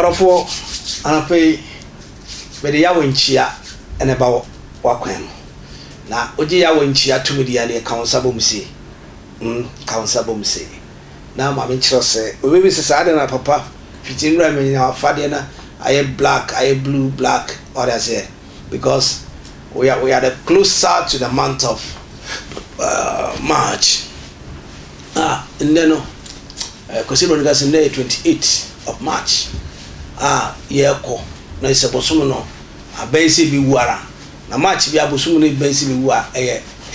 Orofo anape bede ya wonchia ene ba wakwan na oje ya wonchia tumidi ya le kawnsabo mse kawnsabo mse na ma me chiro se obebi se sa na papa fitin ra me na fade na aye black aye blue black what I say because we are the closer to the month of March and then consider the 28th of March yeko na isebosom no abensi bi wara na March bi abosom no bensi bi wa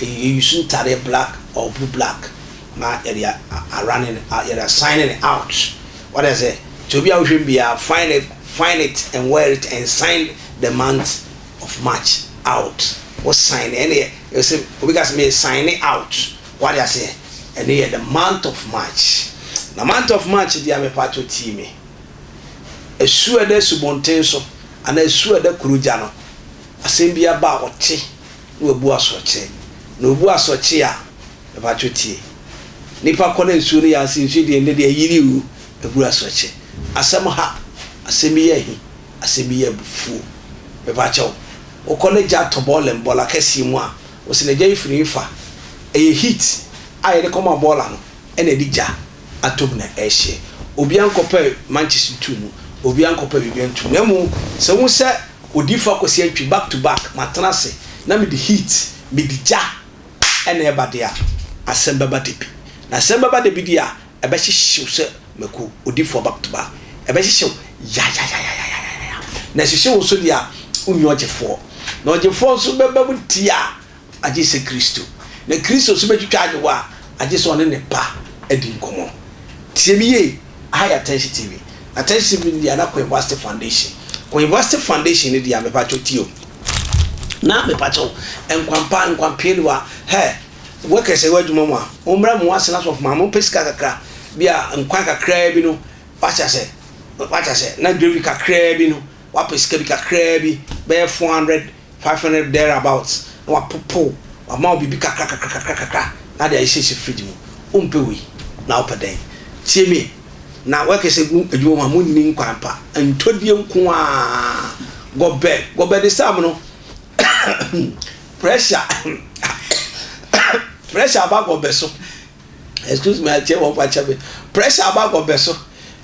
you shouldn't tare black or blue black na area running area signing it out what I say to be awhwem bia find it and wear it and sign the month of March out what sign any you say because me sign it out what I say and the month of March na month of March dia me pato team esu ede subonten so ana esu ede kuruja no asembia ba ote no ebu asoche no ebu asoche a e pato tie nipa kona esu ne ya sinfi de ne de yiri u ebu asoche asem ha asemiye hi asemiye bufu e pato o kona ja to ball mbola kesi mu a o se ne ja ifiri fa e hit aye de koma bola no e na di ja atom na ehye obi ankope Manchester 2 mu obi ankope bibian 2 na mu se hu se odi fa kwesi atwi back to back matrase na me di hit me di ja ene e bade a asemba bade bi na asemba bade bi dia e be hyehyew se meko odi for back to back e be hyehyew ya na hyehyew so dia unyo ogefo na ogefo so beba butia age se Kristo na Kristo so betwitwa agewa age so ne pa edi nkomo tiemiye high attention TV attention TV dia na ko University Foundation ko University Foundation ni dia me pacho tio na me pacho enkwampa ni wa he work se wadwuma mu a omra mu asena so of mamu pesika kakra bia nkwan kakra bi no wacha se na dwebi kakra bi no wa pesika bi kakra bi be 400 500 thereabouts wa popo wa ma obi kakra na dia ise fridge mu umpewi na opedan tiemi na work se adwuma mu ni nkwampa ntodie nko a gobe de sam no pressure about gobe so excuse me I tell what pacha be pressure about gobe so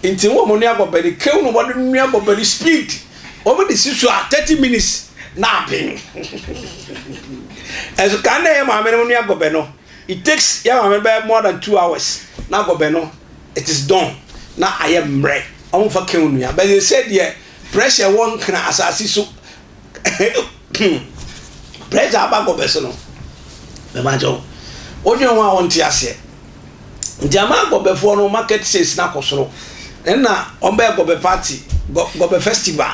nti wo mo ni agobe de kew no bodo ni agobe de speed o mo de sisu 30 minutes na pin as can na maame no ni agobe no it takes ya maame be more than 2 hours na agobe no it is done na I am mre on for kew no ya but they said yeah pressure won kana asasi so pressure about gobe so no be majo onye nwa wonti ase ndiama gobefo no market sales na kosoro na ombe gobe party gobe festival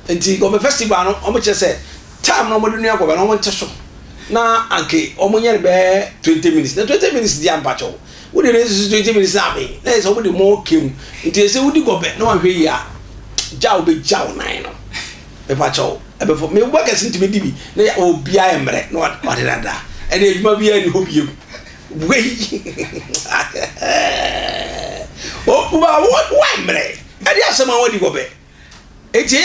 nti gobe festival no omo chese time no modunu gobe no wonte so na anke omo nyere be 20 minutes na 20 minutes di ampacho wo de 20 minutes na be na so wo de mo kem nti ese wo di gobe na wahwe ya jaw be jaw nine no be pacho ebe fo me wo kase ntimi dibi na ya obia emre no wa de dada ene ejuma bia ni hobiem wey what mre ade asema wodi gobe etie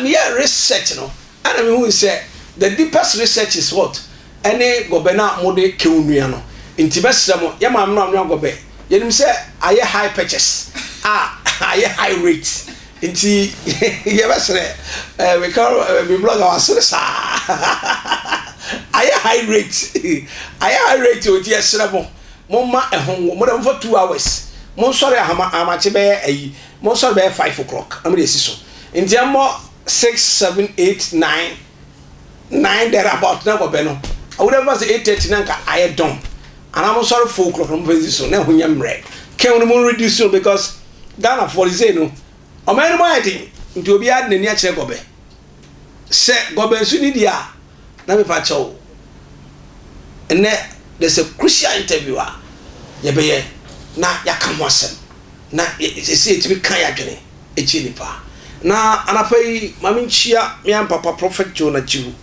ya research no ana me hu say the deepest research is what any gobe na mode keunua no nti besramo ya ma amno gobe yenim say aye high purchase aye high rate nti ye besre we call we blog our sa aye high rate oti esramo momma ehon mo dem for 2 hours mo sori amache be ayi mo sori be 5 o'clock am dey siso nti am 6 7 8 9 there about na go be no I would have say 8:30 na ka aye don and am sori 4 o'clock mo be siso na hunya mre can we mo reduce because Ghana for say no o me no adi nti obi ad na ni a kire go be se go be su ni dia na me pa chow and there's a crucial interview yebeye na yaka ho asem na say it be kan yadwene echi nipa na anapai Maame Ng3g3 me am papa prophet Jonah Jiru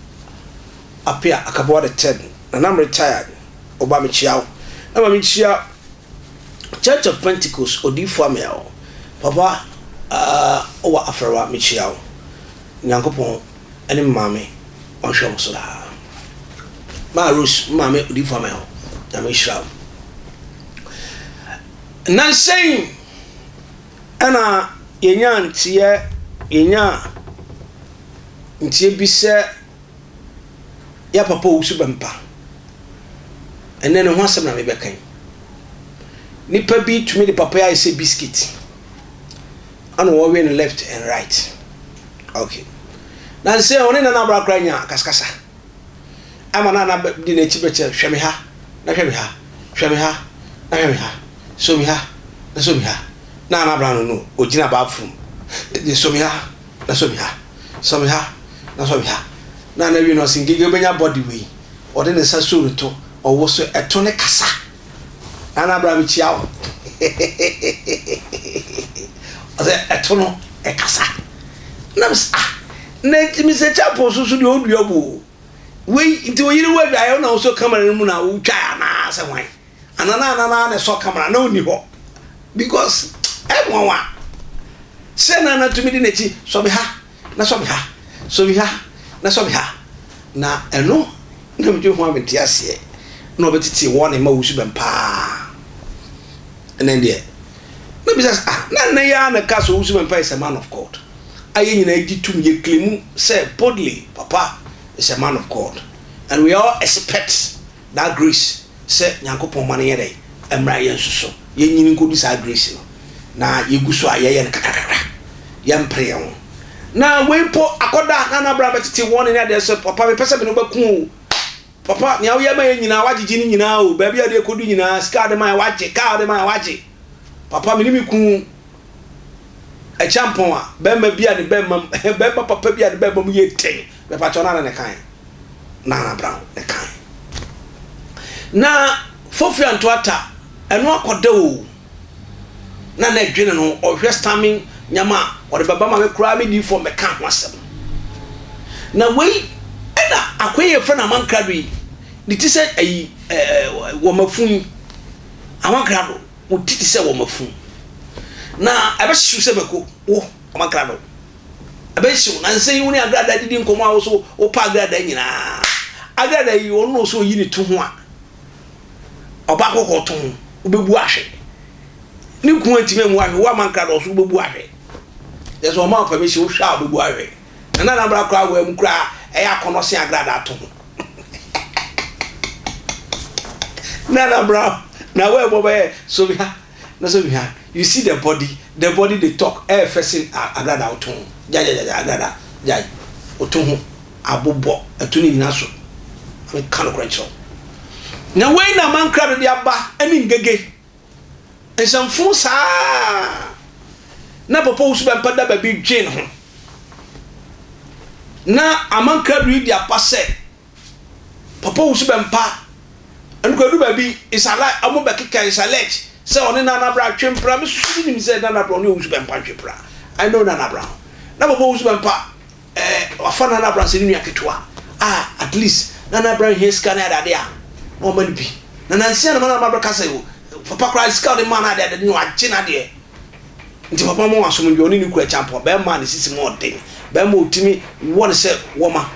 apia akaboa the 10 and I'm retired oba me chiao na Maame Ng3g3 Church of Pentecost odifo amel papa owa afrawa mechiawo nyankopon ene maame onhwe mo so da ma rose maame odi for me ho na me hirawo nan sen ana yenya ntie bi se ya papa Owusu Bempah ene ne ho asem na me bekan nipa bi tumi de papa ya ise biscuit and we were in left and right. Okay. Now say on na na bra kranya kaskasa. Ama na di na chi beche hweme ha. Na hweme ha. Hweme ha. Na hweme ha. So mi ha. Na so mi ha. Na bra no ogina ba frum. Di so mi ha. Na so mi ha. So mi ha. Na so mi ha. Na wi no singige benya body we. Ode ne sa so to owo so eto ne kasa. Na bra mi chiawo. Ose etono ekasa na mi se chapo susu de oduabu we nti oyiri wadu ayo na so camera mu na wo twa na se wan anana na so camera na oni ho because everyone se na tumi di nechi so be ha na so be ha so be ha na so be ha na eno na mi ho ameti ase na obetiti won ma Owusu Bempah enen de na bisa na ya na ka so Owusu Bempah is a man of God. Aye nyina gitum ye claim say boldly papa is a man of God. And we all expect that grace say nyankopon man ye dey emra ye nsuso ye nyini nkodu sa grace no na ye guso aye ye kakakaka ye mpre ye na we po akoda na bra betiti won ne dey say papa me pese be no baku papa nya wo ye ma ye nyina wagigi ni nyina o ba bia dey kodu nyina ska de ma wage ka de ma wage papa me ni mi ku e champon a be ma bia de be ma papa bia de be ma mu ye ten be pa chona na kan na brown ne kan na fofi antoata eno akoda o na dwene no o hwe stamming nyama o de baba ma me kura me di for me kan ho asem na wei ena akoye fra na Amankrado yi di ti se ayi wo mafun Amankrado o titi se wo mafun na abehyu se beko wo Amankrado abehyu na nse yi woni agrada didi nkomo awo so o pa agrada nyina agrada yi ono so yi ni to ho a oba kokko to ho obebu ahwe ni ku antime mu ahwe wo Amankrado so obebu ahwe yeso o ma pa be shi o hwa obebu ahwe na bra kwa wo mu kra eya kono se agrada to ho na bra na we bobe so bi ha na so bi ha you see the body they talk first agrada to ho ja agrada ja o to ho abobo atuni nyina so we kan krancho na we na Amankrado de aba ani ngege ensamfu saa na papa Owusu Bempah da ba bi dwen ho na Amankrado di apase papa Owusu Bempah enkwadu ba bi isala amobekeka isalech se oni na bra twempra me susu ni se na bra oni Owusu Bempah twempra I know na bra na papa Owusu Bempah afana na bra se ni aketwa at least na bra he scan na dade a o mani bi na nsia na bra kasa yo papa kra scan de man na dade ni wache na de nti papa mo asom nyo ni kura champo be man ni sisi mo den be mo otimi won se woma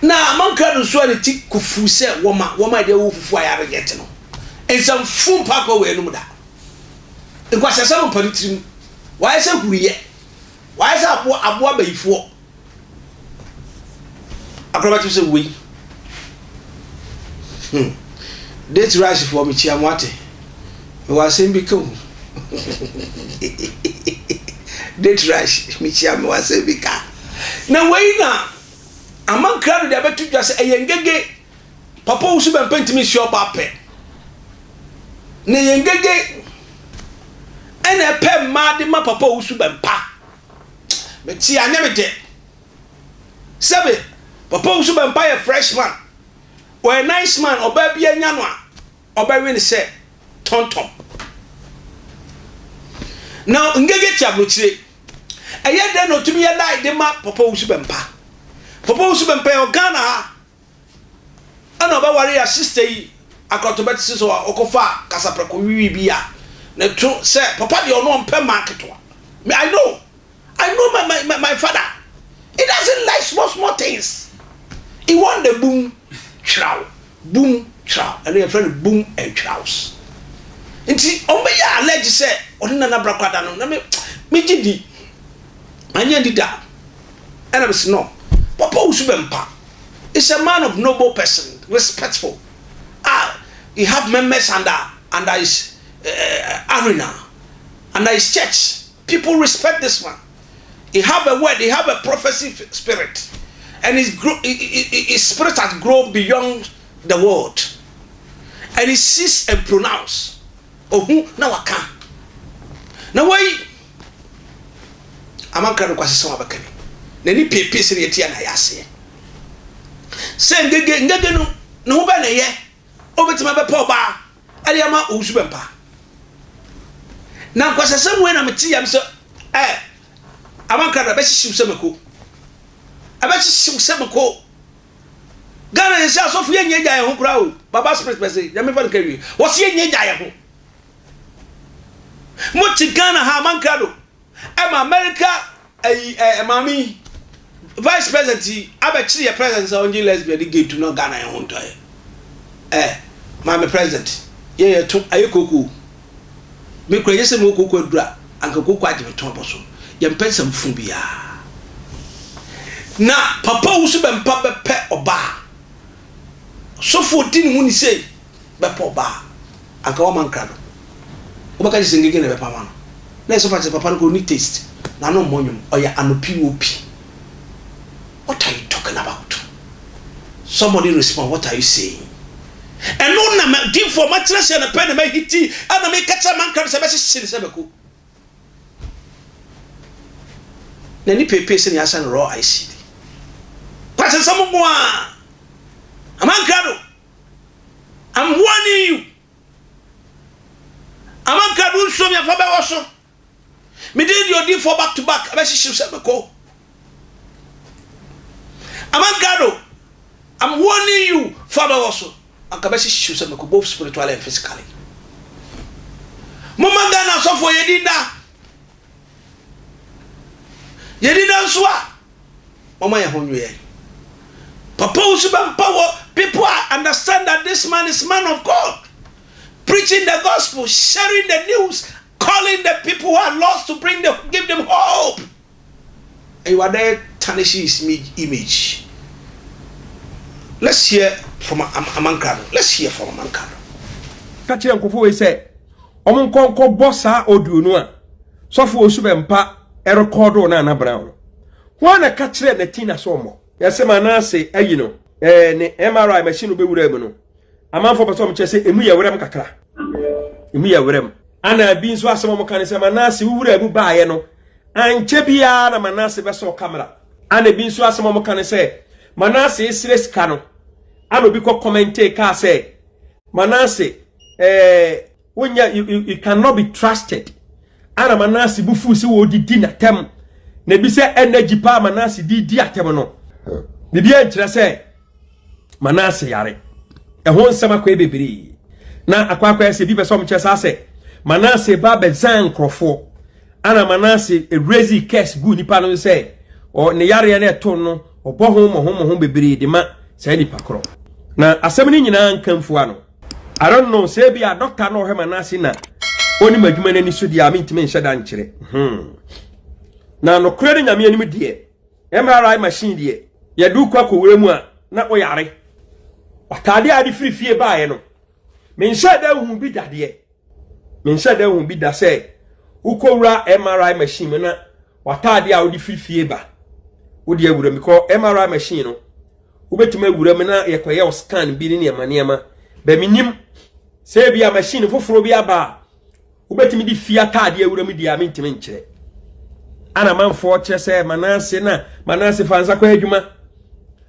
na Amankrado so ani ti kufu se woma de wo fufu ayare get no ensam fun pa ko we no da nkwa sese mo panitrim why se huriye why se abo abayifo akrobati se we date rush for me chiamwate me wa se mbiko date rush me chiam wa se bika na we na Amankrado de abetu dwa se eyengege papa Owusu Bempah ntimi sure ba pe na yengege ene pe ma de ma papa Owusu Bempah me ti anya me de sebe papa Owusu Bempah ye freshman or a nice man oba bia nya no a oba we ne se tonton now ngege chabrochire eye de no tumi ye dai de ma papa Owusu Bempah papa Owusu Bempah o Ghana ha ana oba ware ya sister yi akoto betisi so okofa kasaprako wiwi bia na to se papa de ono mpe market wa I know my father. He doesn't like small things. He want the boom chow, and your friend boom and chows. And see, ya allege say odina na brakwada no na me gidi anya dida. And I'm saying no. Papa Owusu Bempah is a man of noble person, respectful. He have members under his arena, under his church. People respect this man. He have a word, he have a prophecy spirit, and his spirit has grown beyond the world, and he sees and pronounce. Oh, now I can. Now why? Amankrado kwasi so abakani. Na ni pepe sire tia na yase. Se ngege no ho ba na ye. Obetima be pa oba. Ali ama Owusu Bempah. Na kwasa sem we na meti yam so Amankrado be hihim semeko. Aba hihim semeko. Gana ye sha so fu ye nyegya ye ho kura o. Baba spirit be say, ya me fa nkawi. Wo se ye nyegya ye ho. Mo ti Ghana ha Amankrado. America Maame Vice President abechiri your president on the lesbian gate to no Ghana e honto Maame President ye to ayekoku me kura yese mo koku adura anka koku agye to boso ye mpensam fu bia na Papa Owusu Bempah bepe oba so 14 hu ni say bepe oba anka Amankrado obaka jisengege na bepa ma na so far Papa no ni taste na no monyum oya anopi. What are you talking about? Somebody respond, what are you saying? And no na give for mattress and a pen and make it and make catch a man comes a message in Sebeku. Then you pay patient as and raw I see. Pass some more. Amankrado, I'm warning you. Amankrado show me a father also. Me did your deal for back to back. I message you Sebeku. Amankrado, I'm warning you, Father also. And Kabashi shoes and both spiritually and physically. Mama Ghana so for Yedida. Yedida Swa. Mama Yahonye. Papa Owusu Bempah, people understand that this man is man of God. Preaching the gospel, sharing the news, calling the people who are lost to give them hope. And you are there tarnishing his image. Let's hear from Amankrado. Let's hear from Amankrado. Kachi nkofo we say omonkonko bossa audio no a so for Owusu Bempah e record na na brown. Who na kachi na tina so mo. Yase manase ayi no ne MRI machine be wura mu no. Amanfo person mo chese emu ya wura kakra. Emu ya wura mu. Ana bi nso asem mo kan se manase wura mu baaye no. Anche bia na manase be so camera. Ana bi nso asem mo kan se manase esire sika no. Ano bi ko commentate ka say Manase when you cannot be trusted. Ana Manase bufu se wo didi na tem. Na bi se energy pa Manase di atem no. Bibi enkyere say Manase yare. E ho nsema kwa bebiri. Na akwa se bi be so mkyere sa say Manase ba be zan krofo. Ana Manase raise case gu nipa no say o ne yare na eto no obo ho bebiri de ma say nipa kro. Na asemni nyina nkamfu ano. I don't know say be a doctor no he Manase na oni madwuma nani so dia mentime nhyeda nkyere. Na no krede nyame anim de MRI machine de ye du kwa kowura mu a na oyare. Atade ade firifie baaye no. Menhyeda hu bi dade. Menhyeda hu bi da say ukowura MRI machine na watade a odi firifie ba. Odi awura mi ko MRI machine no. Ubetuma awura mi na yekoye scan bi ni ema ba minim say bia machine foforo bi aba ubetumi di fia tade awura mi dia mentime nkyere. Ana manfo kye say Manase fansa kwa adwuma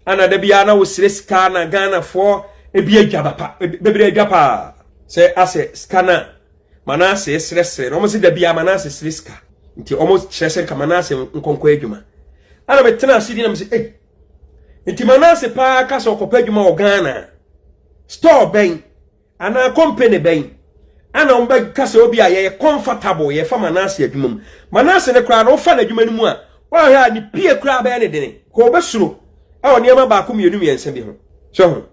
ana da bia na wo sika na Ghana fo ebi adwaba bebre adwapa say ase scanner Manase sresre no mo se da bia Manase sreska nti almost kyerese ka Manase nkonkɔ adwuma ana betena asidi na mo se nti Manase pa ka so kopa adwuma o Ghana store ben ana company ben ana omba kase obi a ye comfortable ye fa Manase adwuma mu Manase ne kra no fa na adwuma mu a wa ha ni pie kra ba ne dene ko obesuro a oni ma ba ko mienu miense bi ho so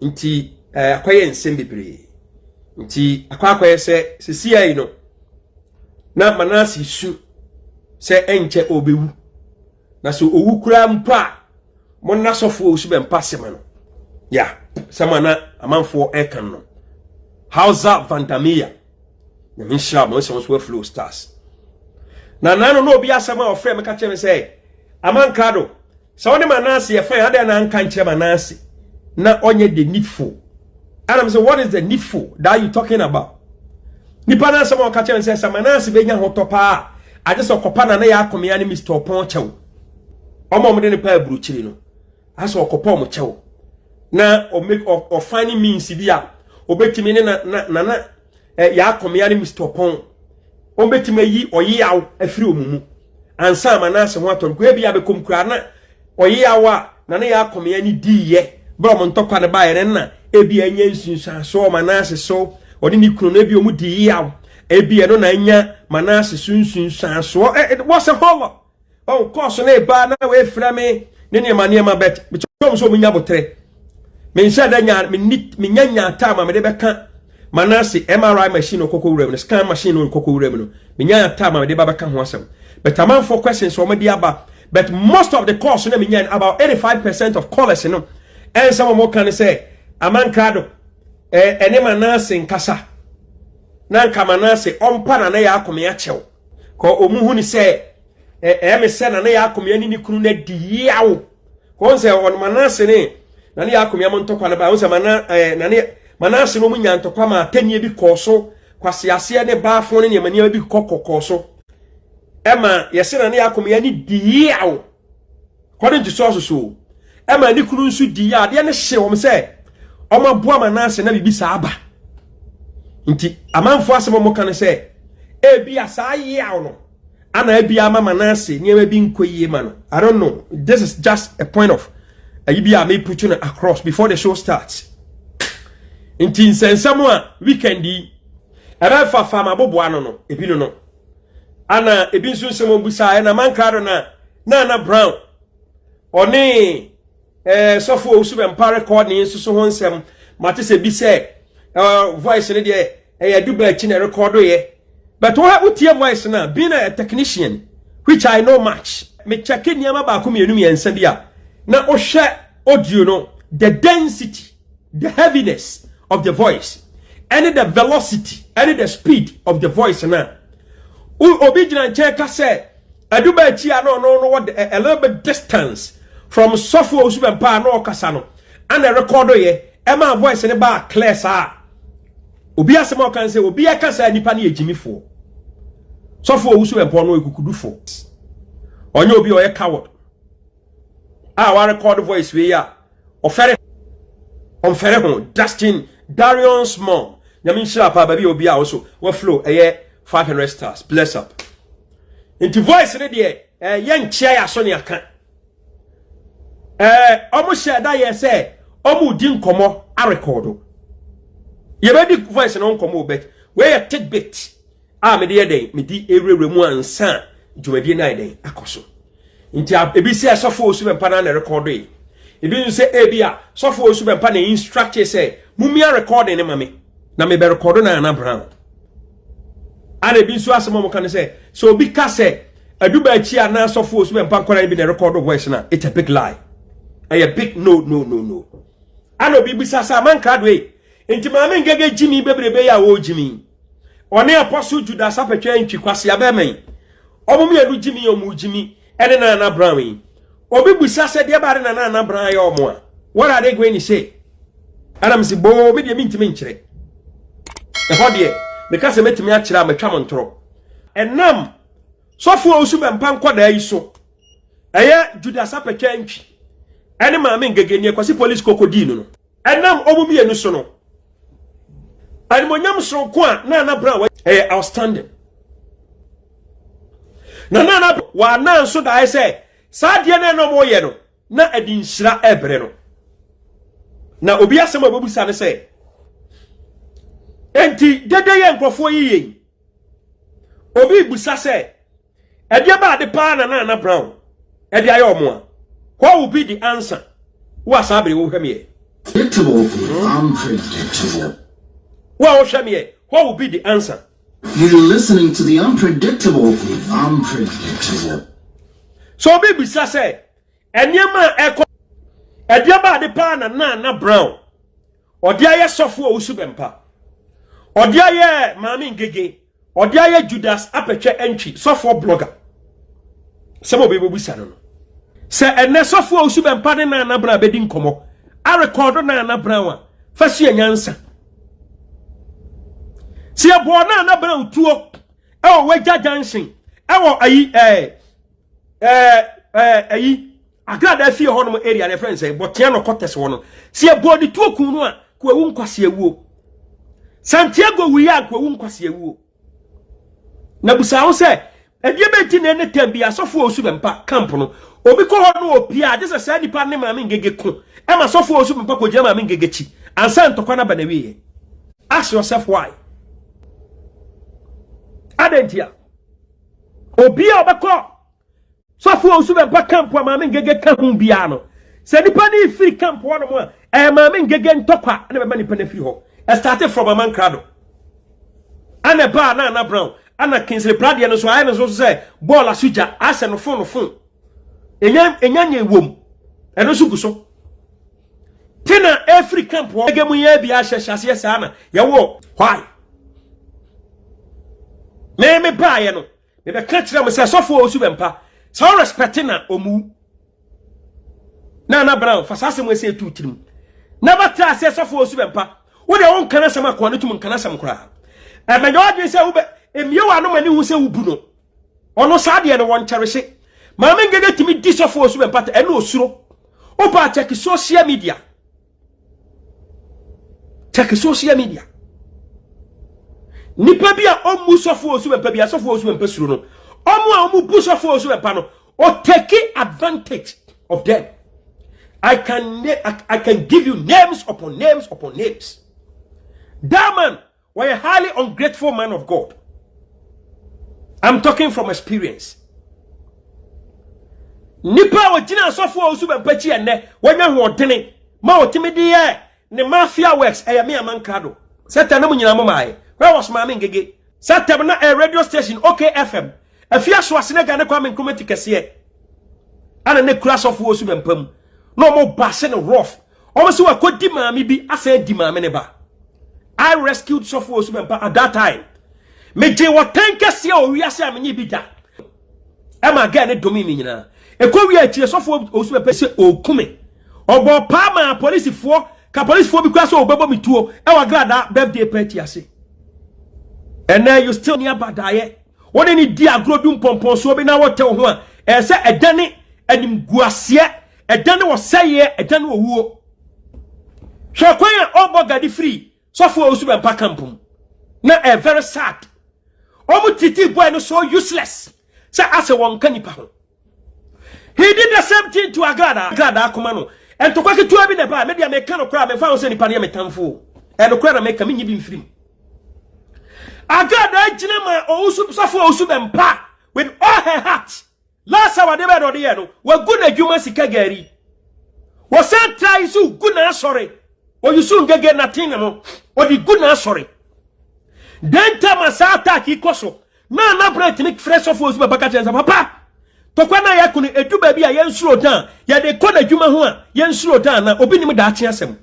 nti akoye nsem bebre nti akwakoye se CI no na Manase su se enche obewu na so owu kra mpa mo na sofo Owusu Bempah sema no ya samana amanfo ekan no Hausa Vandamia na minshra mo se mo flow stars na nano no obi asema ofre me ka che me say Amankrado so woni Manase ye fan ade na nka nche Manase na onye the needful and I'm say what is the needful that you talking about nipa na asema ka che me say Manase be nya hotopa a just okopa na ya akomea ni Mr. Opon chew omo de ne pa buruchiri no aso okopa omo chew na o make of finding means bia obetimi ne na ya akomea ni Mr. Opon obetimi yi oyeyaw afiri omumu ansa Manase ho aton ko bia be komkura na oyeyaw a na ya akomea ni diye bro mo ntokwa ne baye na ebi anya nsunsan so Manase so odi ni kunu na ebi omu diyaw ebi no na anya Manase sunsunsan so what's a whole oh course na ba na we frame ne ma bet me chom so munya botre me nsa da nya me nya ta ma me de beka Manase MRI machine okoko wura no scan machine okoko wura no me nya ta ma me de ba beka ho asem but am for questions so me de aba but most of the course na me nya about 85% of callers no and some more can say Amankrado ene Manase nkasa na nka Manase ompa na ya akomea chew ko omuhu ni se me se na ya akomea ni kunu na diyawo ko se on Manase ne na ya akomea mo ntokwa na ba on se Manase no munya ntokwa ma tanie bi koso kwase ase ne baafo ne mania bi kokokoso ema yese na ya akomea ni diyawo according to sources so ema ni kunu nsu diya de ne hye wo se oma boa Manase na bibi sa aba nti amanfo asemo mo kan se ebi asa yaw no ana ebi ama Manase niema bi nkoyie ma no I don't know, this is just a point of ayibi a me put you across before the show starts nti nsensamo a weekendi aba fa fama boboa no ebi no ana ebi nso nsemo busa na Amankrado na Brown oni sofo Owusu Bempah record ni nso so ho nsem mate se bi se voice ne de duba chi na record ye but what tie voice na being a technician which I know much me check niam ba ko mienu miensa bia na o hwe audio no the density the heaviness of the voice and the velocity and the speed of the voice na obi gina check ka se duba chi no what a little bit distance from sofo Owusu Bempah no kasa no and the record ye ema voice ne ba clear sa obi asema kan se obi akasa nipa na ejimifo sofo Owusu Bempah no ekukudufo onye obi oye coward wa record voice we ya ofere ho Dustin Darion Small nyame nshira pa baby obi a also we flow 500 stars bless up into voice ne de ye nchia ya so ne aka omo share da ye say omo di nkomo a recordo ye be di voice no nkomo bet we ye tidbit me de den me di ewrewre mu ansa dwumadi na den akoso nti ebi se sofo Owusu Bempah na recordo e ebi nse ebia sofo Owusu Bempah na instruct say mumia recording ne mame na me be recordo na Brown ana ebi nso asemo mo kan say so obi ka say aduba achi ana sofo Owusu Bempah kwara bi na recordo voice na it's a big lie a big no ana obi bisa sa Amankrado e enti Maame Ng3g3 bebrebe ya wo jimi one apostle Judas apetwa Antwi kwase abemen omo me adu jimi omu jimi ene na Brown yi obi bisa se de bare na Brown ya omo a what are they going to say adam si bo me de mintimi nkyere e hode me ka se metimi a kyere a metwa montoro enam sofo Owusu Bempah nkoda yi so Judas apetwa Antwi ene Maame Ng3g3 kwase police kokodino no enam omo mienu so no animonyam so ko a na Brown outstanding na wa na so da say saade na no mo ye no na adi nhyira ebre no na obi asem obobusa ne say enti dede ye nkrofo yiye obi busa se ede ba de pa na brown ede aye omo a what will be the answer wa sabre wo hwem ye unpredictable. Wa wo hwem ye what will be the answer? You're listening to the unpredictable. So obi busa se enema eko ede ba de pa na brown ode aye sofo Owusu Bempah ode aye Maame Ng3g3 ode aye Judas apetwe Antwi sofo blogger sebo be busa no se enne sofo Owusu Bempah de na brown be di nkomo a record na brown a fa su anyansa se ebo na brown tuo e o wagya junction e wo ayi ayi agrada fie ho no area ne friends botia no quarters ho no se ebo di tuo kun no a ko ewu nkwase ewuo Santiago wiya ko ewu nkwase ewuo na busa ho se edie beti na ne tambi asofo Owusu Bempah camp no obi ko ho no opia je se sa dipa ne Maame Ng3g3 ko e ma asofo Owusu Bempah ko gira Maame Ng3g3 chi ansa ntokwa na bana wiye. Ask yourself why. Adentia obi a obekọ sofo Owusu Bempah camp wa Maame Ng3g3 ka hu bia no se dipa ni free camp wa no mo a Maame Ng3g3 ntokwa na be ba nipa na free ho. I started from Amankrado ana ba na brown ana Kingsley Brady no so aye no so say ball asuja ase no phone enya nye wom eno so guso tina every camp wo gemu ye bia hyehye sa na ye wo why me ba ye no me be ka kire me say sofo Owusu Bempah so respect na omu na brown fasase mo say tu tirim na batra say sofo Owusu Bempah wo de won kana sama ko ne tum kana sam kra e me nyo say wo be emie wa no mani hu say wo bu no ono sa de no won cherehye Maame Ng3g3 timi di sofo Owusu Bempah e no osuro o ba check social media nipa bia omu sofo Owusu Bempah bia sofo Owusu Bempah suro no omu a omu bu sofo Owusu Bempah no o take advantage of them. I can give you names upon names upon names. That man was a highly ungrateful man of God. I'm talking from experience. Nipa wajina sofo Owusu Bempah chi enne wanya hodene ma otimidi ye ne mafia works me Amankrado. Satan no nyina mama where was Maame Ng3g3? Satan na a radio station OK FM. Afia so asene ga ne kwa me nkomati kese ana ne kura sofo Owusu Bempah no mo base no rough. Omo se wakodi maame bi asa di maame ne ba. I rescued sofo Owusu Bempah at that time. Me je wotanka se o wiase amenye bi da. E ma ga ne domi mi nyina. E ko wi achi sofo Owusu Bempah se okume. Obo pa ma police fo ka police fo bi kwa so obebo mituo e wa grada birthday party ase. And now you still near badaye. Won any di agrodum pompon so bi na wote ho a e se edane anim guase edane wo seye edane wo wuo. Hwekwan a obogadi free sofo Owusu Bempah campum. Na very sad. Omu titi boy no so useless. Say ase won kanipa ho. He did the same thing to Agrada akoma no. And to kwake tuwa bi ne ba me dia me kan okra me fa wo se nipa ne metamfo. E no kra na me ka me nyi bi mfirim. Agrada jina ma sofo Owusu Bempah with all her heart. Last hour de be do de no. Wa gu na dwuma sika gari. Wo san try su gu na sorry. Wo yusu ngege na tin no. Wo di gu na sorry. Den time sa attack ikoso. Na brand ni fresh of Owusu Bempah ka chenza papa. Tokwa na yakunu edu ba bi a yensuro dan ya de ko na dwuma ho a yensuro dan na obi nim da ache asem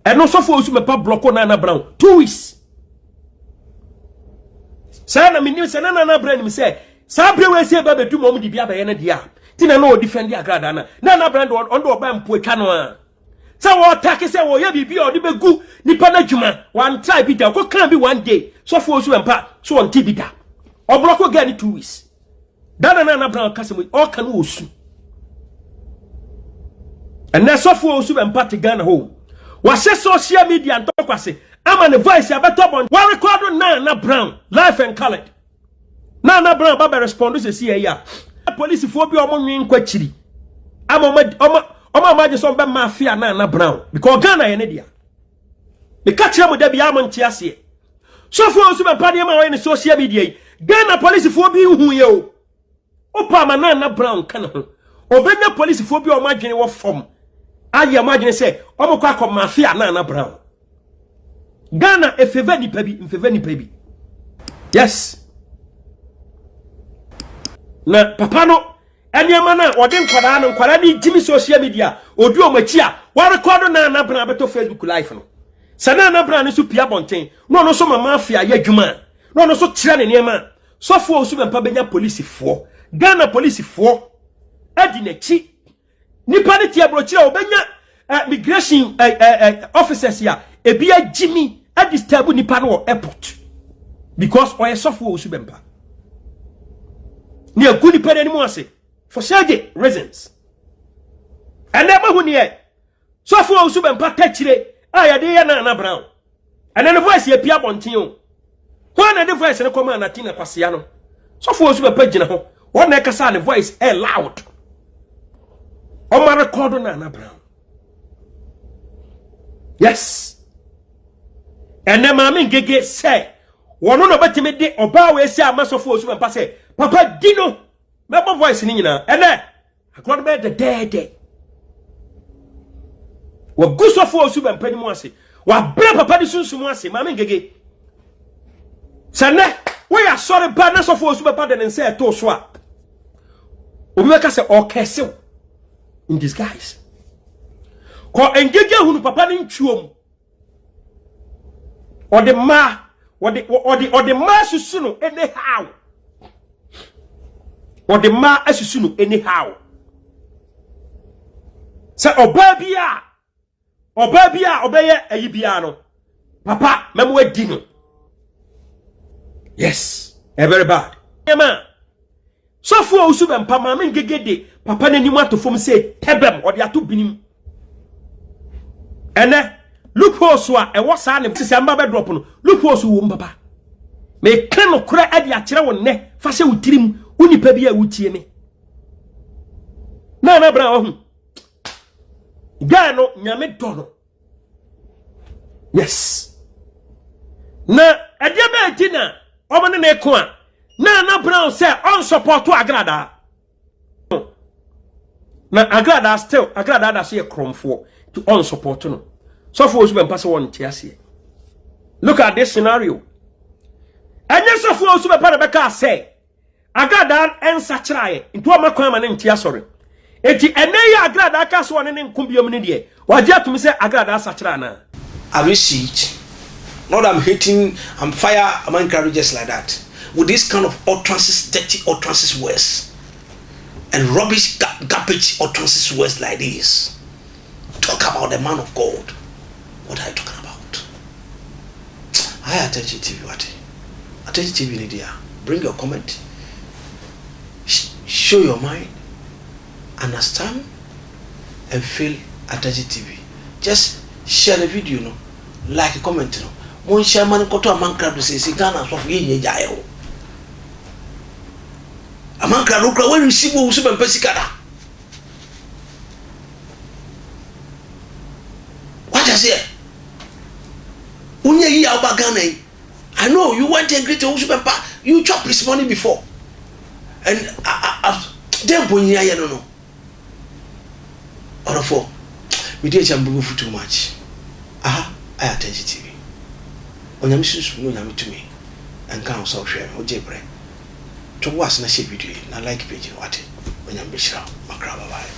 eno sofo Owusu Bempah blocko na brown 2 weeks sa na minim se na brown nim se sa bre we se ba bedu mom di bia ba ye na dia ti na no defend Agrada na brown on do ba mpo etwa no a sa wo attack se wo ye bibia o de begu nipa na dwuma one try bi da ko kan bi one day sofo Owusu Bempah so on ti bi da o blocko ga ni 2 weeks. Dana na brown kasem all kan osu. And na sofo Owusu Bempah te Ghana ho. Wa se social media ntokwase ama ne voice abeto bon. Wa record na brown life and colored. Na brown ba respond se see ya. Police fo bi omo nwen kwachiri. Ama maje so be mafia na brown because Ghana ye ne dia. Me ka kire mo da bi am ntia se. So for Owusu Bempah dey ma in social media. Ghana police for bi hu ye o. Opa Manana Brown kana ho. Obenya police for bi o madwene wo fom. Aye madwene say omokwa akọ mafia na Brown. Ghana e favor ni pabi. Yes. Na papa no eniema na ode nkwara ni jimi social media odu omachi a wa record na Brown beto Facebook live no. Sana na Brown so pia bonten. No so mafia ye adwuma. No so kire ne niema. So for Owusu Bempah benya police for. Ghana police for. Adi na chi. Nipa ne tie brochire obenya migration officers ya ebia jimi disturb nipa no airport because oye suffer Owusu Bempah ni aguni pere ni mo ase for shege reasons and then mahu ni suffer Owusu Bempah tachire aya de ya na Brown and then the voice ye pia bonten o when the voice ne come na tina kwasea no suffer Owusu Bempah gina ho one na kasa the voice loud o ma record na Brown. Yes. And then Maame Ng3g3 say, "Wono no betime de oba we say amasofo Owusu Bempah say, Papa Dino, me bo voice ni nyina. Ene, akron be de dede. Wa gusofo Owusu Bempah ni mo ase. Wa bra papa di sunsumu ase, Maame Ng3g3. Sane, we are sorry ba na sofo Owusu Bempah de ne say to so a. Obi be ka say o kese in disguise. Ko Ng3g3 hunu papa ni ntwom. Or the ma susuno anyhow. Or the ma asusuno anyhow. Say obabia obeye ayibia no. Papa memwe dino. Yes, very bad. Ema. So for Owusu Bempah Maame Ng3g3 papa na nimu atofom say tebem or the atu binim. Ene loopholes wa e wasa ne sisi amba be drop no loopholes wo mbaba me kan no kura ade a kire wo ne fa se wutirim unipa bi a wutie me na Brown ho ga no nyame do no. Yes na ade ba tina o mo ne na eko a na Brown say on support agrada na agrada still agrada da se kromfo to on support no. So for Owusu Bempah say one tiase. Look at this scenario. Anya so for Owusu Bempah Rebecca say agrada ensa kirae into amakwan ma ne ntia sori. Eti ene ya agrada aka so ne nkumbiom ne de. Waje atumi say agrada asa kira na. I siege. Not I'm hating, I'm fire Amankrado just like that. With this kind of utterances, dirty utterances words. And rubbish garbage utterances words like this. Talk about the man of God. What are you talking about? I attention TV what? Attention TV media. Bring your comment. Show your mind. Understand and feel attention TV. Just share the video, no? Like a comment, no? One share man koto Amankrado say Ghana so for ye jayo. Amankrado kra when receive Owusu Bempah sikada. What I say? I know you want to agree to Owusu Bempah. You chop his money before. And then no. Or for we did for too much. I attention TV. On your missus no yam to me. And count so share or jebre. To was na share video. Na like page what when you be sure. Makraba bye.